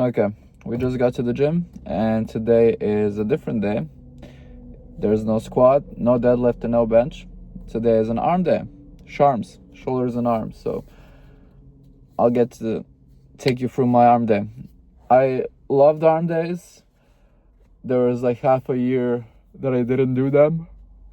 Okay, we just got to the gym, and today is a different day. There's no squat, no deadlift, and no bench. Today is an arm day. Sharms, shoulders and arms. So I'll get to take you through my arm day. I loved arm days. There was like half a year that I didn't do them,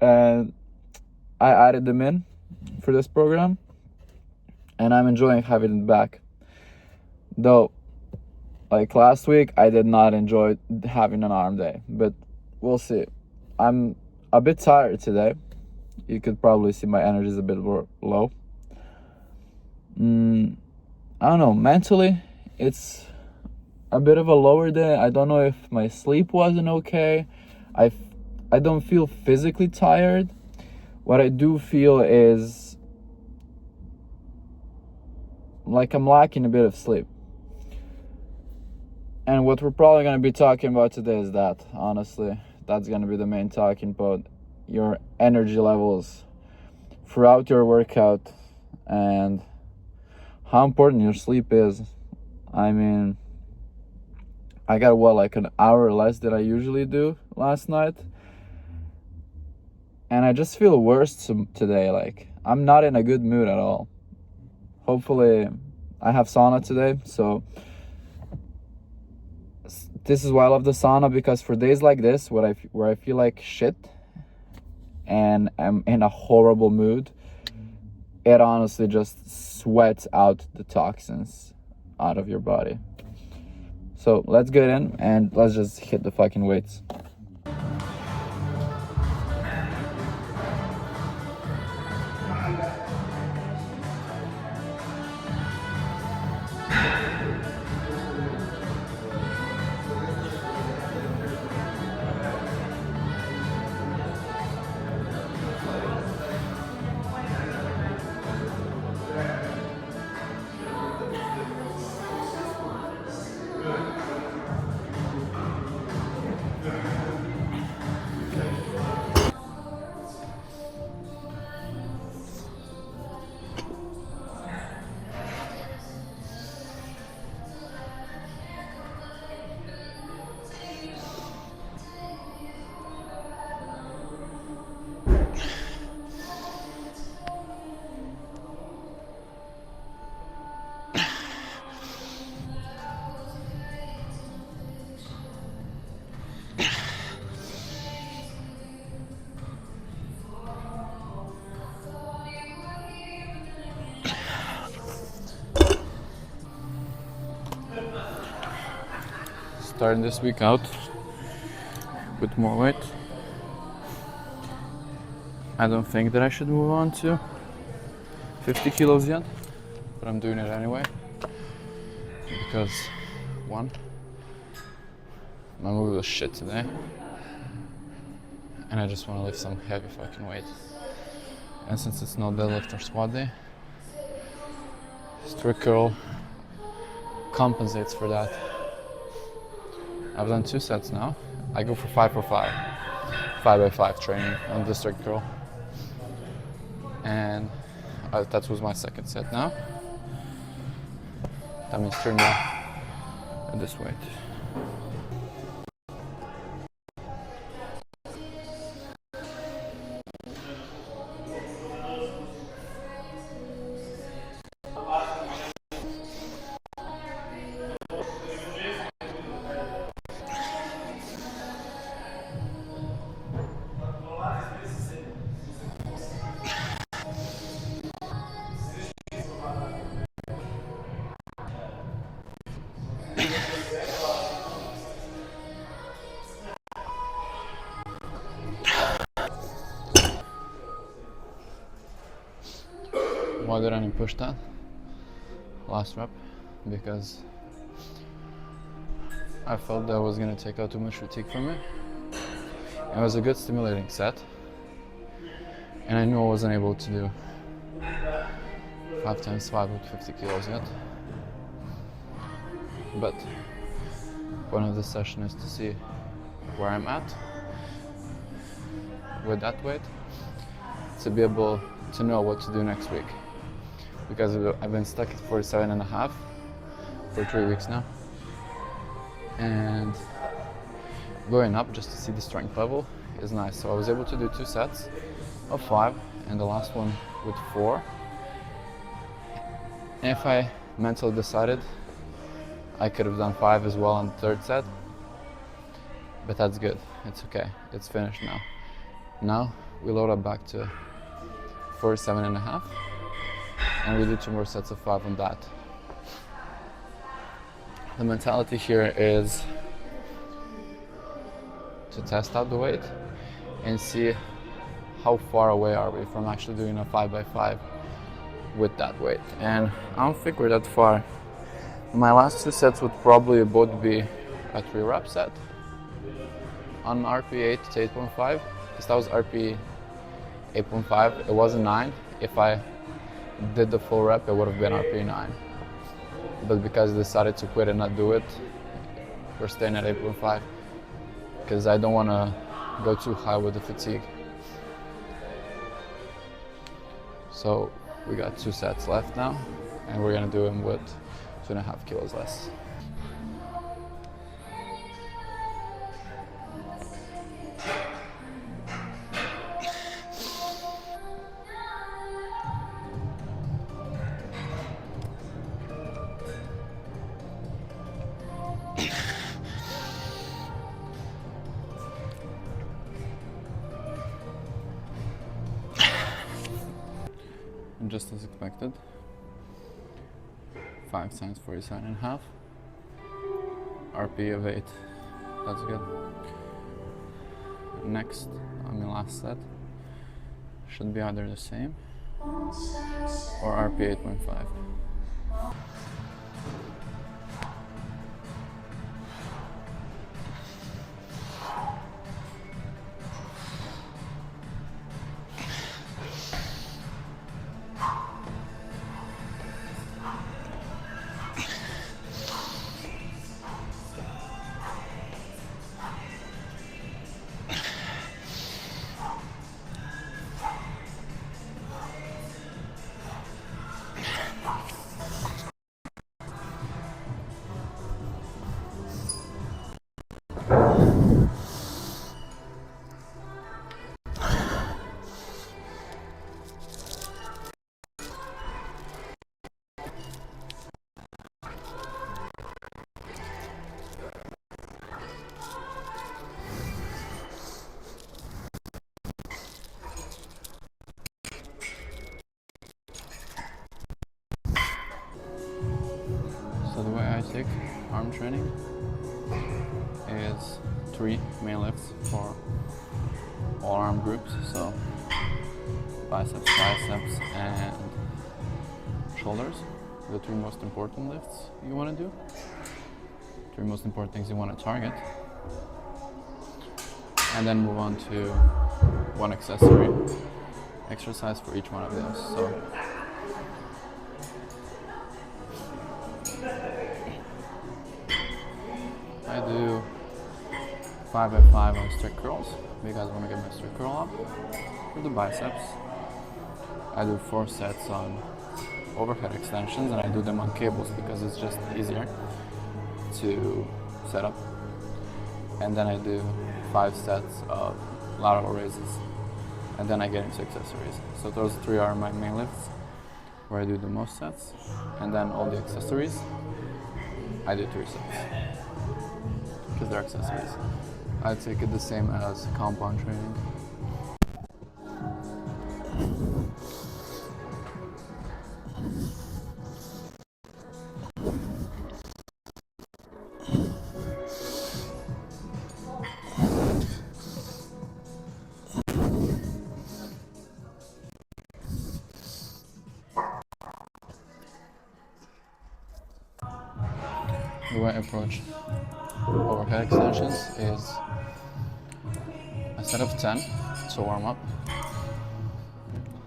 and I added them in for this program, and I'm enjoying having it back. Though, like last week, I did not enjoy having an arm day, but we'll see. I'm a bit tired today. You could probably see my energy is a bit more low. I don't know, mentally, it's a bit of a lower day. I don't know if my sleep wasn't okay. I don't feel physically tired. What I do feel is like I'm lacking a bit of sleep. And what we're probably going to be talking about today is that, honestly. That's going to be the main talking point. Your energy levels throughout your workout and how important your sleep is. I mean, I got like an hour less than I usually do last night. And I just feel worse today. Like, I'm not in a good mood at all. Hopefully, I have sauna today, so this is why I love the sauna, because for days like this where I feel like shit and I'm in a horrible mood, it honestly just sweats out the toxins out of your body. So let's get in and let's just hit the fucking weights. Starting this week out with more weight. I don't think that I should move on to 50 kilos yet, but I'm doing it anyway because, one, my move was shit today and I just want to lift some heavy fucking weight. And since it's no deadlift or squat day, strict curl compensates for that. I've done 2 sets now. I go for 5 for 5. 5x5 training on the strict curl. And that was my 2nd set now. That means 3 more at this weight. Why did I didn't push that last rep? Because I felt that was gonna take out too much fatigue from me. It was a good stimulating set, and I knew I wasn't able to do 5 times 5 with 50 kilos yet. But point of this session is to see where I'm at with that weight, to be able to know what to do next week. Because I've been stuck at 47.5 for 3 weeks now. And going up just to see the strength level is nice. So I was able to do 2 sets of 5 and the last one with 4. And if I mentally decided, I could have done 5 as well on the 3rd set, but that's good. It's okay. It's finished now. Now we load up back to 47.5 and we do 2 more sets of 5 on that. The mentality here is to test out the weight and see how far away are we from actually doing a 5x5 with that weight. And I don't think we're that far. My last 2 sets would probably both be a 3 rep set on RP 8 to 8.5, because that was RP 8.5. It wasn't 9. If I did the full rep, it would have been RP 9. But because I decided to quit and not do it, we're staying at 8.5, because I don't want to go too high with the fatigue. So we got 2 sets left now, and we're gonna do them with 2.5 kilos less. And just as expected, 5 times 47.5, RP of 8. That's good. Next, last set should be either the same or RP 8.5. So the way I take arm training is 3 main lifts for all arm groups. So biceps, triceps, and shoulders. The 3 most important lifts you want to do. 3 most important things you want to target. And then move on to 1 accessory exercise for each one of those. So I do 5x5 on strict curls because I want to get my strict curl up. For the biceps, I do 4 sets on overhead extensions, and I do them on cables because it's just easier to set up. And then I do 5 sets of lateral raises, and then I get into accessories. So those 3 are my main lifts where I do the most sets, and then all the accessories I do 3 sets because they're accessories. I take it the same as compound training. The way I approach overhead extensions is a set of 10 to warm up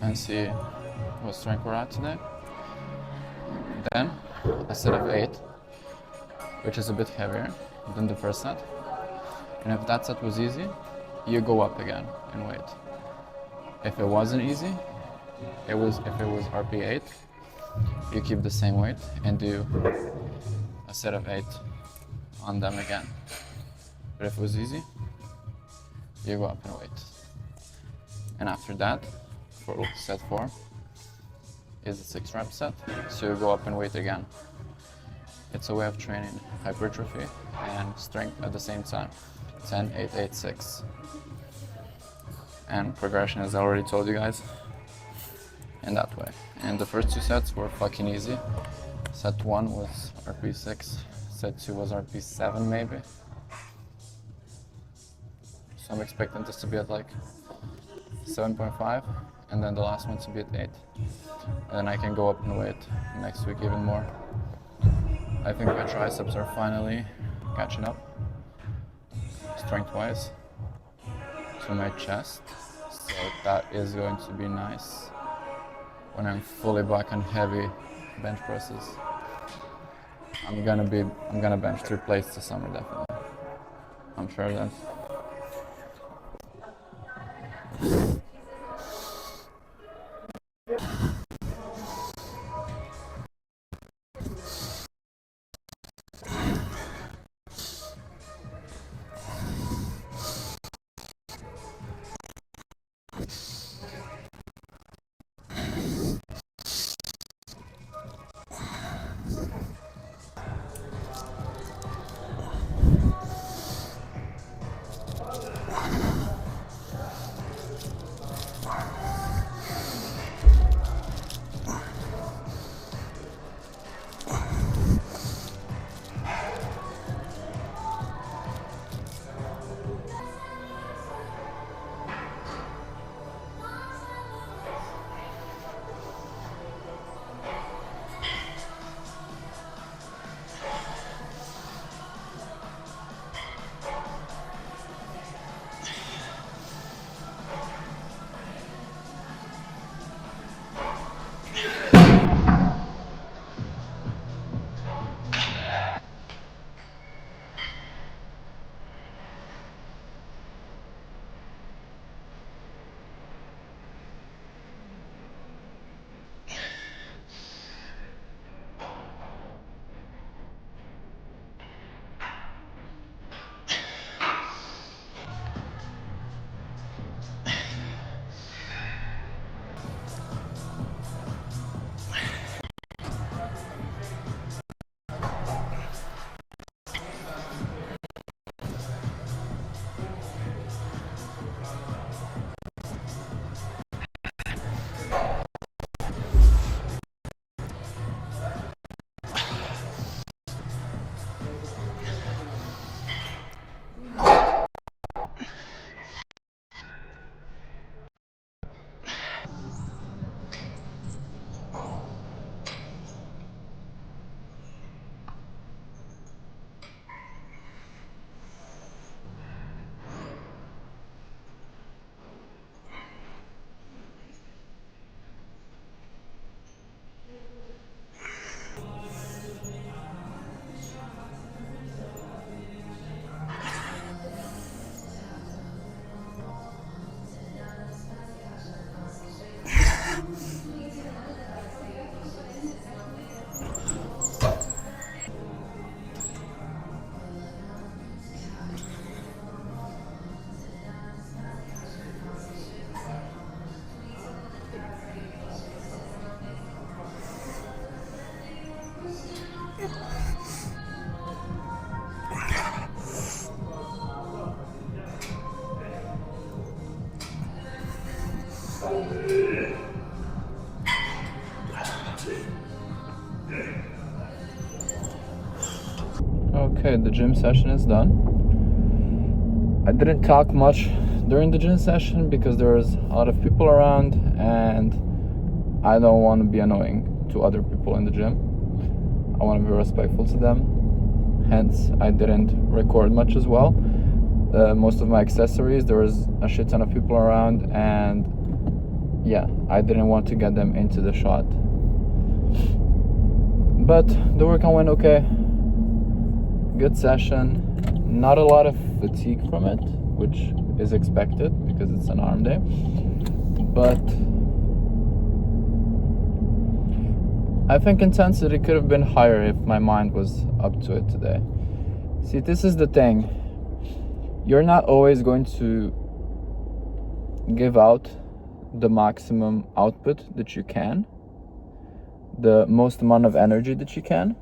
and see what strength we're at today. Then a set of 8, which is a bit heavier than the first set. And if that set was easy, you go up again in weight. If it wasn't easy, if it was RP8, you keep the same weight and do a set of 8 on them again. But if it was easy, you go up and wait. And after that, for set 4, is a 6 rep set, so you go up and wait again. It's a way of training hypertrophy and strength at the same time. 10, 8, 8, 6. And progression, as I already told you guys, in that way. And the first 2 sets were fucking easy. Set 1 was RP6, set 2 was RP7 maybe. So I'm expecting this to be at like 7.5, and then the last one to be at 8. And then I can go up and wait next week even more. I think my triceps are finally catching up, strength-wise, to my chest. So that is going to be nice when I'm fully back on heavy bench presses. I'm gonna bench 3 plates this summer, definitely. I'm sure of that. Okay, the gym session is done. I didn't talk much during the gym session because there was a lot of people around and I don't want to be annoying to other people in the gym. I want to be respectful to them. Hence, I didn't record much as well. Most of my accessories, there was a shit ton of people around and yeah, I didn't want to get them into the shot. But the workout went okay. Good session. Not a lot of fatigue from it, which is expected because it's an arm day. But I think intensity could have been higher if my mind was up to it today. See, this is the thing. You're not always going to give out the maximum output that you can, the most amount of energy that you can,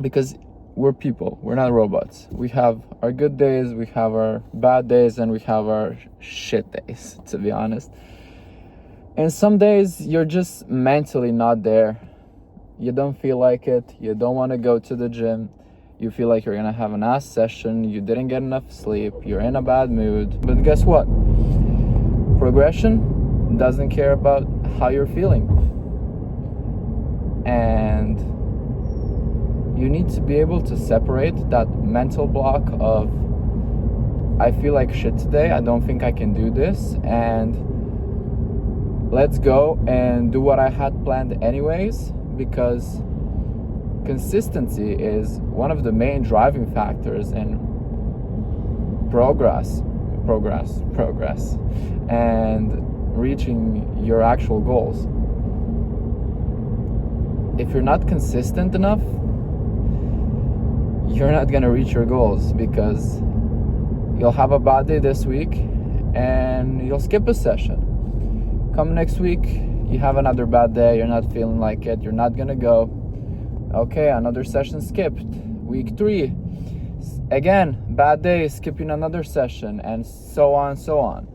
because we're people, we're not robots. We have our good days, we have our bad days, and we have our shit days, to be honest. And some days you're just mentally not there. You don't feel like it, you don't want to go to the gym, you feel like you're gonna have an ass session, you didn't get enough sleep, you're in a bad mood. But guess what? Progression doesn't care about how you're feeling. And you need to be able to separate that mental block of, I feel like shit today, I don't think I can do this, and let's go and do what I had planned anyways, because consistency is one of the main driving factors in progress and reaching your actual goals. If you're not consistent enough, you're not gonna reach your goals, because you'll have a bad day this week and you'll skip a session. Come next week, you have another bad day, you're not feeling like it, you're not gonna go. Okay, another session skipped. Week 3, again, bad day, skipping another session, and so on.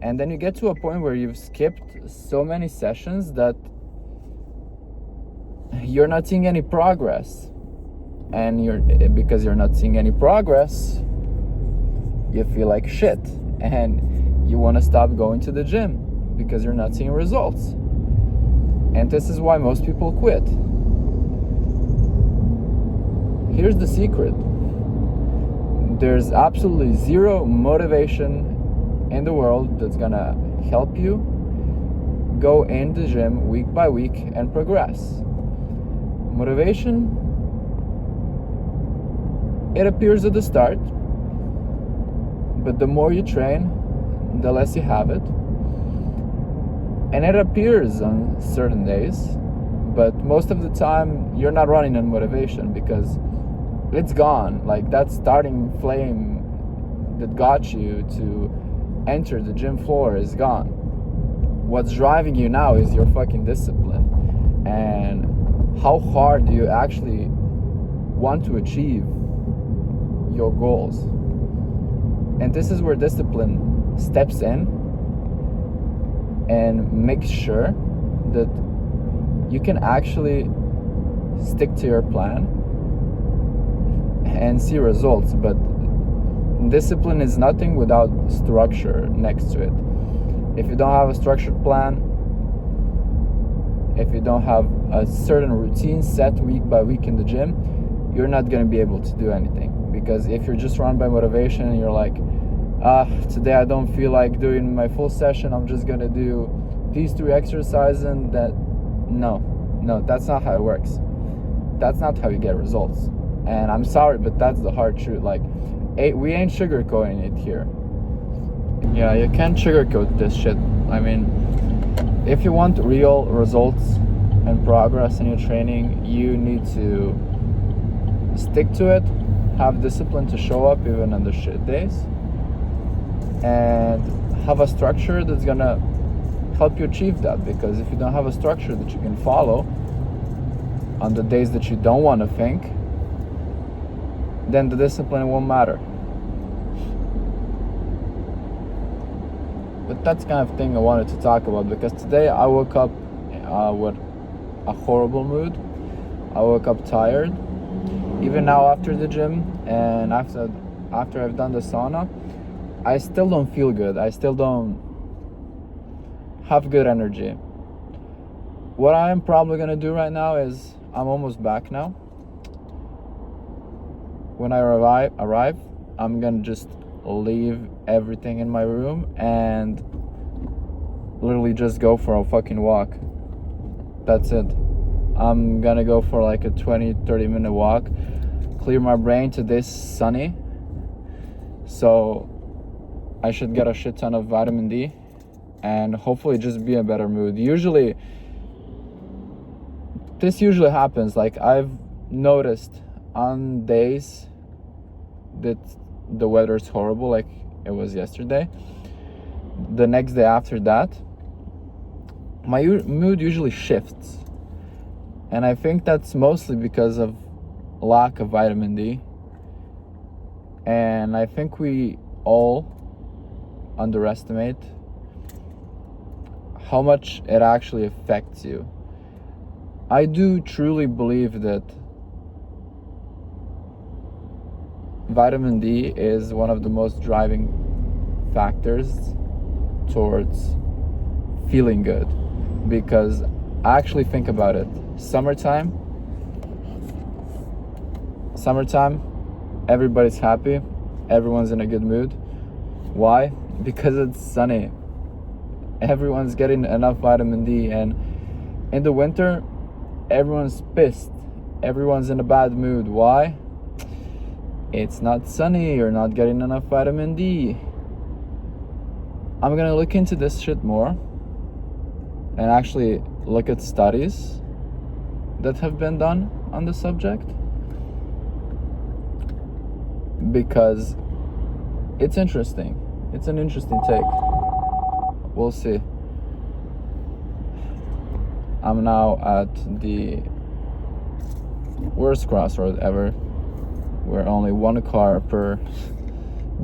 And then you get to a point where you've skipped so many sessions that you're not seeing any progress. And because you're not seeing any progress, you feel like shit, and you want to stop going to the gym because you're not seeing results. And this is why most people quit. Here's the secret. There's absolutely zero motivation in the world that's gonna help you go in the gym week by week and progress. Motivation, it appears at the start, but the more you train, the less you have it. And it appears on certain days, but most of the time you're not running on motivation, because it's gone. Like, that starting flame that got you to enter the gym floor is gone. What's driving you now is your fucking discipline, and how hard do you actually want to achieve your goals. And this is where discipline steps in and makes sure that you can actually stick to your plan and see results. But discipline is nothing without structure next to it. If you don't have a structured plan, if you don't have a certain routine set week by week in the gym, you're not going to be able to do anything. Because if you're just run by motivation and you're like, today I don't feel like doing my full session, I'm just going to do these 3 exercises, and that, no, that's not how it works. That's not how you get results. And I'm sorry, but that's the hard truth. Like, we ain't sugarcoating it here. Yeah, you can't sugarcoat this shit. I mean, if you want real results and progress in your training, you need to stick to it, have discipline to show up even on the shit days, and have a structure that's gonna help you achieve that. Because if you don't have a structure that you can follow on the days that you don't want to think, then the discipline won't matter. But that's the kind of thing I wanted to talk about, because today I woke up with a horrible mood. I woke up tired. Even now after the gym and after I've done the sauna, I still don't feel good. I still don't have good energy. What I am probably gonna do right now is, I'm almost back now. When I arrive, I'm gonna just leave everything in my room and literally just go for a fucking walk. That's it. I'm gonna go for like a 20-30 minute walk, clear my brain to this sunny, so I should get a shit ton of vitamin D and hopefully just be in a better mood. This usually happens. Like, I've noticed on days that the weather is horrible, like it was yesterday, the next day after that, my mood usually shifts. And I think that's mostly because of lack of vitamin D. And I think we all underestimate how much it actually affects you. I do truly believe that vitamin D is one of the most driving factors towards feeling good, because actually think about it. Summertime, everybody's happy, everyone's in a good mood. Why? Because it's sunny. Everyone's getting enough vitamin D. And in the winter, everyone's pissed, everyone's in a bad mood. Why? It's not sunny, you're not getting enough vitamin D. I'm gonna look into this shit more and actually look at studies that have been done on the subject, because it's interesting. It's an interesting take. We'll see. I'm now at the worst crossroad ever, where only one car per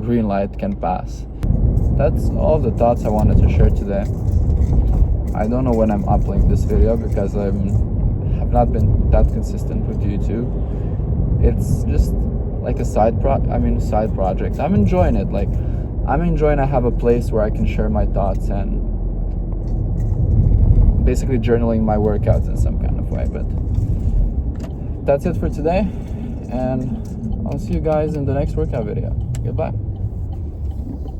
green light can pass. That's all the thoughts I wanted to share today. I don't know when I'm uploading this video because I have not been that consistent with YouTube. It's just like a side project. I'm enjoying it. Like, I'm enjoying I have a place where I can share my thoughts and basically journaling my workouts in some kind of way. But that's it for today, and I'll see you guys in the next workout video. Goodbye.